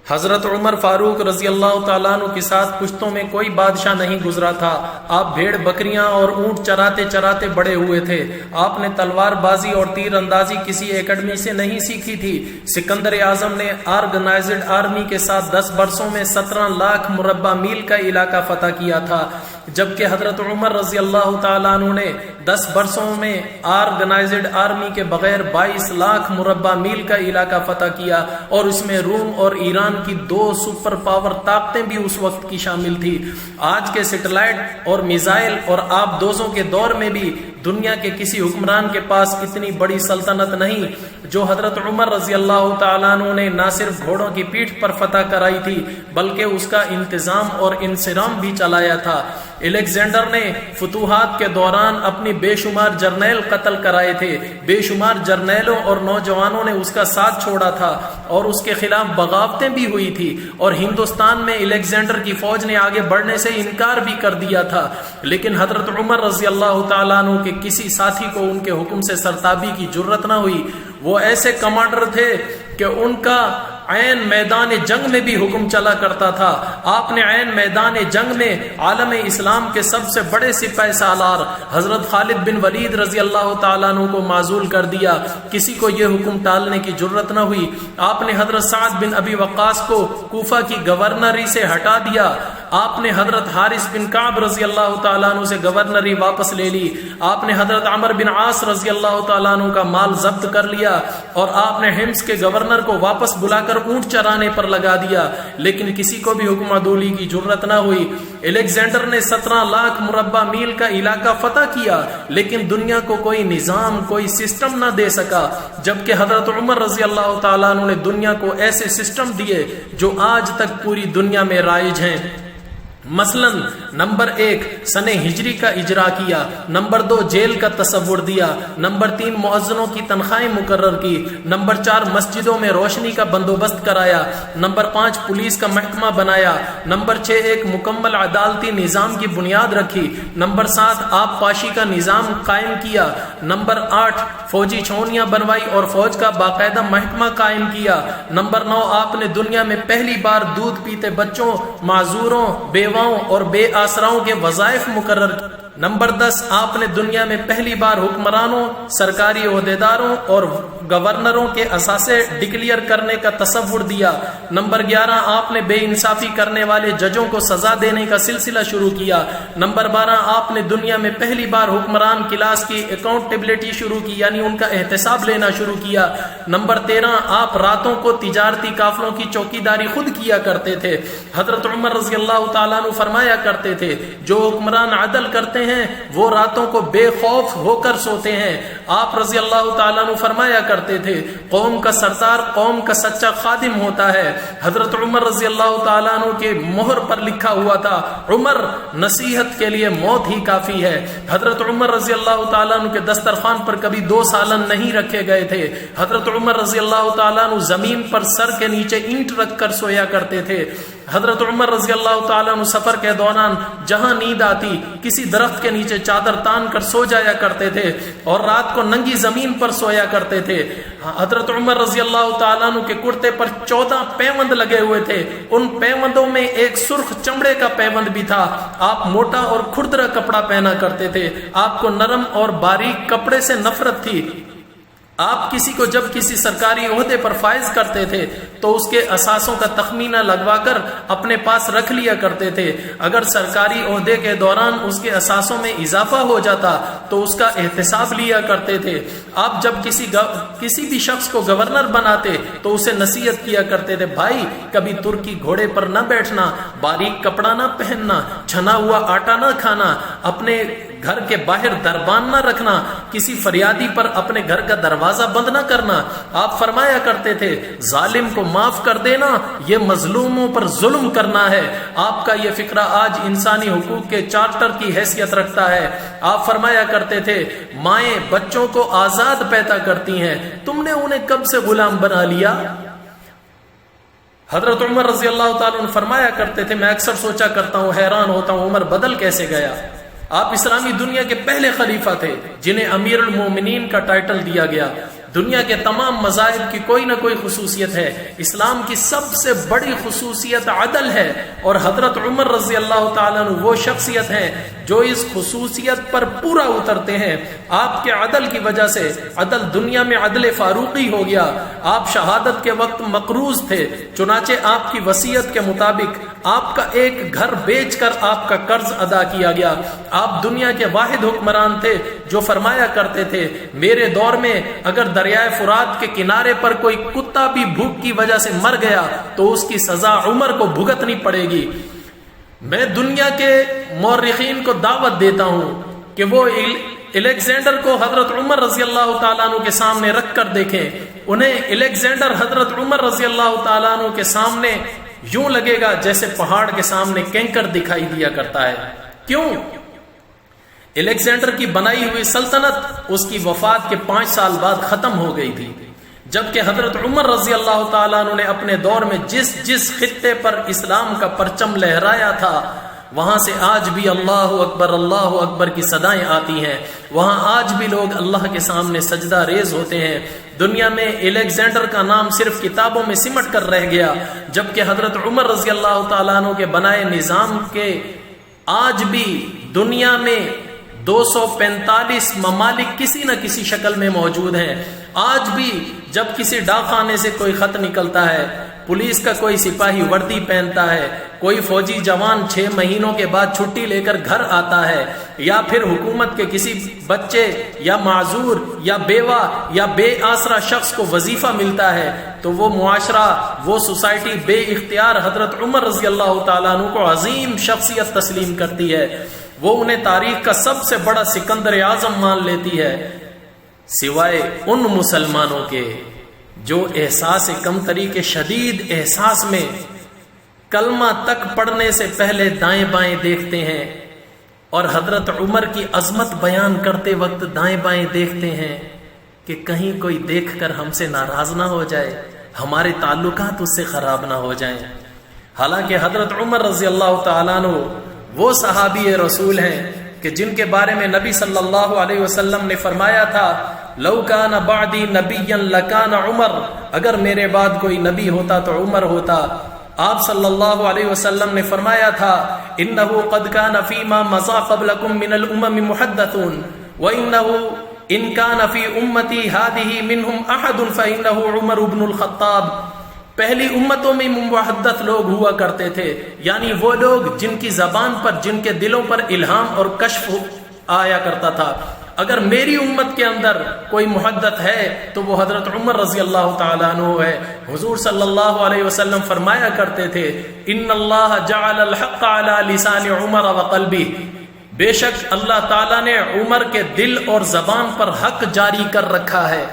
حضرت عمر فاروق رضی اللہ تعالیٰ عنہ کے ساتھ پشتوں میں کوئی بادشاہ نہیں گزرا تھا۔ آپ بھیڑ بکریاں اور اونٹ چراتے چراتے بڑے ہوئے تھے۔ آپ نے تلوار بازی اور تیر اندازی کسی اکیڈمی سے نہیں سیکھی تھی۔ سکندر اعظم نے آرگنائزڈ آرمی کے ساتھ 10 برسوں میں 17 لاکھ مربع میل کا علاقہ فتح کیا تھا، جبکہ حضرت عمر رضی اللہ تعالیٰ عنہ نے 10 برسوں میں آرگنائزڈ آرمی کے بغیر 22 لاکھ مربع میل کا علاقہ فتح کیا، اور اس میں روم اور ایران کی 2 سپر پاور طاقتیں بھی اس وقت کی شامل تھی۔ آج کے سیٹلائٹ اور میزائل اور آب دوزوں کے دور میں بھی دنیا کے کسی حکمران کے پاس اتنی بڑی سلطنت نہیں جو حضرت عمر رضی اللہ تعالیٰ عنہ نے نہ صرف گھوڑوں کی پیٹھ پر فتح کرائی تھی بلکہ اس کا انتظام اور انصرام بھی چلایا تھا۔ الیگزینڈر نے فتوحات کے دوران اپنی بے شمار جرنیل قتل کرائے تھے۔ بے شمار جرنیلوں اور نوجوانوں نے اس کا ساتھ چھوڑا تھا اور اس کے خلاف بغاوتیں بھی ہوئی تھی، اور ہندوستان میں الیگزینڈر کی فوج نے آگے بڑھنے سے انکار بھی کر دیا تھا، لیکن حضرت عمر رضی اللہ تعالیٰ عنہ کے کسی ساتھی کو ان کے حکم سے سرتابی کی جرت نہ ہوئی۔ وہ ایسے کمانڈر تھے کہ ان کا عین میدان جنگ میں بھی حکم چلا کرتا تھا۔ آپ نے عین میدان جنگ میں عالم اسلام کے سب سے بڑے سپاہ سالار حضرت خالد بن ولید رضی اللہ تعالیٰ عنہ کو معزول کر دیا۔ کسی کو یہ حکم ٹالنے کی جرت نہ ہوئی۔ آپ نے حضرت سعد بن ابی وقاص کو کوفہ کی گورنری سے ہٹا دیا۔ آپ نے حضرت حارث بن کعب رضی اللہ تعالیٰ عنہ سے گورنری واپس لے لی۔ آپ نے حضرت عمر بن عاص رضی اللہ تعالیٰ عنہ کا مال ضبط کر لیا، اور آپ نے حمص کے گورنر کو واپس بلا کر اونٹ چرانے پر لگا دیا، لیکن کسی کو بھی حکم عدولی کی جرت نہ ہوئی۔ الیگزینڈر نے 17 لاکھ مربع میل کا علاقہ فتح کیا، لیکن دنیا کو کوئی نظام، کوئی سسٹم نہ دے سکا، جبکہ حضرت عمر رضی اللہ تعالیٰ عنہ نے دنیا کو ایسے سسٹم دیے جو آج تک پوری دنیا میں رائج ہیں۔ مثلا نمبر 1 سن ہجری کا اجرا کیا، نمبر 2 جیل کا تصور دیا، نمبر 3 مؤذنوں کی تنخواہیں مقرر کی، نمبر 4 مسجدوں میں روشنی کا بندوبست کرایا، نمبر 5 پولیس کا محکمہ بنایا، نمبر 6 ایک مکمل عدالتی نظام کی بنیاد رکھی، نمبر 7 آب پاشی کا نظام قائم کیا، نمبر 8 فوجی چھاؤنیاں بنوائی اور فوج کا باقاعدہ محکمہ قائم کیا، نمبر 9 آپ نے دنیا میں پہلی بار دودھ پیتے بچوں، معذوروں، بیواؤں اور بے آسراؤں کے وظائف مقرر کیے، نمبر 10 آپ نے دنیا میں پہلی بار حکمرانوں، سرکاری عہدیداروں اور گورنروں کے اثاثے ڈکلیئر کرنے کا تصور دیا، نمبر 11 آپ نے بے انصافی کرنے والے ججوں کو سزا دینے کا سلسلہ شروع کیا، نمبر 12 آپ نے دنیا میں پہلی بار حکمران کلاس کی اکاؤنٹیبلٹی شروع کی، یعنی ان کا احتساب لینا شروع کیا، نمبر 13 آپ راتوں کو تجارتی قافلوں کی چوکیداری خود کیا کرتے تھے۔ حضرت عمر رضی اللہ تعالیٰ عنہ فرمایا کرتے تھے، جو حکمران عدل کرتے ہیں وہ راتوں کو بے خوف ہو کر سوتے ہیں۔ آپ رضی اللہ تعالیٰ عنہ فرمایا کرتے تھے، قوم کا سردار قوم کا سچا خادم ہوتا ہے۔ حضرت عمر رضی اللہ تعالیٰ عنہ کے مہر پر لکھا ہوا تھا، عمر نصیحت کے لیے موت ہی کافی ہے۔ حضرت عمر رضی اللہ تعالیٰ عنہ کے دسترخوان پر کبھی 2 سالن نہیں رکھے گئے تھے۔ حضرت عمر رضی اللہ تعالیٰ عنہ زمین پر سر کے نیچے اینٹ رکھ کر سویا کرتے تھے۔ حضرت عمر رضی اللہ تعالیٰ عنہ سفر کے دوران جہاں نیند آتی کسی درخت کے نیچے چادر تان کر سو جایا کرتے تھے، اور رات کو ننگی زمین پر سویا کرتے تھے۔ حضرت عمر رضی اللہ تعالیٰ عنہ کے کرتے پر 14 پیوند لگے ہوئے تھے، ان پیوندوں میں ایک سرخ چمڑے کا پیوند بھی تھا۔ آپ موٹا اور کھردرا کپڑا پہنا کرتے تھے، آپ کو نرم اور باریک کپڑے سے نفرت تھی۔ آپ کسی کو جب کسی سرکاری عہدے پر فائز کرتے تھے تو اس کے اثاثوں کا تخمینہ لگوا کر اپنے پاس رکھ لیا کرتے تھے۔ اگر سرکاری عہدے کے دوران اس کے اثاثوں میں اضافہ ہو جاتا تو اس کا احتساب لیا کرتے تھے۔ آپ جب کسی بھی شخص کو گورنر بناتے تو اسے نصیحت کیا کرتے تھے، بھائی کبھی ترکی گھوڑے پر نہ بیٹھنا، باریک کپڑا نہ پہننا، چھنا ہوا آٹا نہ کھانا، اپنے گھر کے باہر دربان نہ رکھنا، کسی فریادی پر اپنے گھر کا دروازہ بند نہ کرنا۔ آپ فرمایا کرتے تھے، ظالم کو معاف کر دینا یہ مظلوموں پر ظلم کرنا ہے۔ آپ کا یہ فقرہ آج انسانی حقوق کے چارٹر کی حیثیت رکھتا ہے۔ آپ فرمایا کرتے تھے، مائیں بچوں کو آزاد پیدا کرتی ہیں، تم نے انہیں کب سے غلام بنا لیا؟ حضرت عمر رضی اللہ تعالیٰ عنہ فرمایا کرتے تھے، میں اکثر سوچا کرتا ہوں، حیران ہوتا ہوں، عمر بدل کیسے گیا؟ آپ اسلامی دنیا کے پہلے خلیفہ تھے جنہیں امیر المومنین کا ٹائٹل دیا گیا۔ دنیا کے تمام مذاہب کی کوئی نہ کوئی خصوصیت ہے، اسلام کی سب سے بڑی خصوصیت عدل ہے، اور حضرت عمر رضی اللہ تعالیٰ عنہ وہ شخصیت ہیں جو اس خصوصیت پر پورا اترتے ہیں۔ آپ کے عدل کی وجہ سے عدل دنیا میں عدل فاروقی ہو گیا۔ آپ شہادت کے وقت مقروض تھے، چنانچہ آپ کی وصیت کے مطابق آپ کا ایک گھر بیچ کر آپ کا قرض ادا کیا گیا۔ آپ دنیا کے واحد حکمران تھے جو فرمایا کرتے تھے میرے دور میں اگر دریائے فرات کے کنارے پر کوئی کتا بھی بھوک کی وجہ سے مر گیا تو اس کی سزا عمر کو بھگتنی پڑے گی۔ میں دنیا کے مورخین کو دعوت دیتا ہوں کہ وہ الیگزینڈر کو حضرت عمر رضی اللہ تعالیٰ عنہ کے سامنے رکھ کر دیکھیں، انہیں الیگزینڈر حضرت عمر رضی اللہ تعالیٰ عنہ کے سامنے یوں لگے گا جیسے پہاڑ کے سامنے کینکر دکھائی دیا کرتا ہے۔ کیوں؟ الیگزینڈر کی بنائی ہوئی سلطنت اس کی وفات کے 5 سال بعد ختم ہو گئی تھی، جبکہ حضرت عمر رضی اللہ تعالیٰ عنہ نے اپنے دور میں جس خطے پر اسلام کا پرچم لہرایا تھا وہاں سے آج بھی اللہ اکبر کی صدائیں آتی ہیں، وہاں آج بھی لوگ اللہ کے سامنے سجدہ ریز ہوتے ہیں۔ دنیا میں الیگزینڈر کا نام صرف کتابوں میں سمٹ کر رہ گیا، جبکہ حضرت عمر رضی اللہ تعالیٰ عنہ کے بنائے نظام کے آج بھی دنیا میں 245 ممالک کسی نہ کسی شکل میں موجود ہیں۔ آج بھی جب کسی ڈاک خانے سے کوئی خط نکلتا ہے، پولیس کا کوئی سپاہی وردی پہنتا ہے، کوئی فوجی جوان 6 مہینوں کے بعد چھٹی لے کر گھر آتا ہے، یا پھر حکومت کے کسی بچے یا معذور یا بیوہ یا بے آسرا شخص کو وظیفہ ملتا ہے تو وہ معاشرہ، وہ سوسائٹی بے اختیار حضرت عمر رضی اللہ تعالیٰ عنہ کو عظیم شخصیت تسلیم کرتی ہے، وہ انہیں تاریخ کا سب سے بڑا سکندر اعظم مان لیتی ہے، سوائے ان مسلمانوں کے جو احساس کمتری کے شدید احساس میں کلمہ تک پڑھنے سے پہلے دائیں بائیں دیکھتے ہیں اور حضرت عمر کی عظمت بیان کرتے وقت دائیں بائیں دیکھتے ہیں کہ کہیں کوئی دیکھ کر ہم سے ناراض نہ ہو جائے، ہمارے تعلقات اس سے خراب نہ ہو جائیں۔ حالانکہ حضرت عمر رضی اللہ تعالیٰ عنہ وہ صحابی رسول ہیں کہ جن کے بارے میں نبی صلی اللہ علیہ وسلم نے فرمایا تھا لو کان بعدی نبیا لکان عمر، اگر میرے بعد کوئی نبی ہوتا تو عمر ہوتا۔ آپ صلی اللہ علیہ وسلم نے فرمایا تھا انه قد كان فيما مضى قبلكم من الامم محدثون وانه ان كان في امتي هذه منهم احد فانه عمر بن الخطاب۔ پہلی امتوں میں محدث لوگ ہوا کرتے تھے، یعنی وہ لوگ جن کی زبان پر، جن کے دلوں پر الہام اور کشف آیا کرتا تھا۔ اگر میری امت کے اندر کوئی محدث ہے تو وہ حضرت عمر رضی اللہ تعالیٰ عنہ ہے۔ حضور صلی اللہ علیہ وسلم فرمایا کرتے تھے ان اللہ جعل الحق علی لسان عمر وقلبہ، بے شک اللہ تعالیٰ نے عمر کے دل اور زبان پر حق جاری کر رکھا ہے۔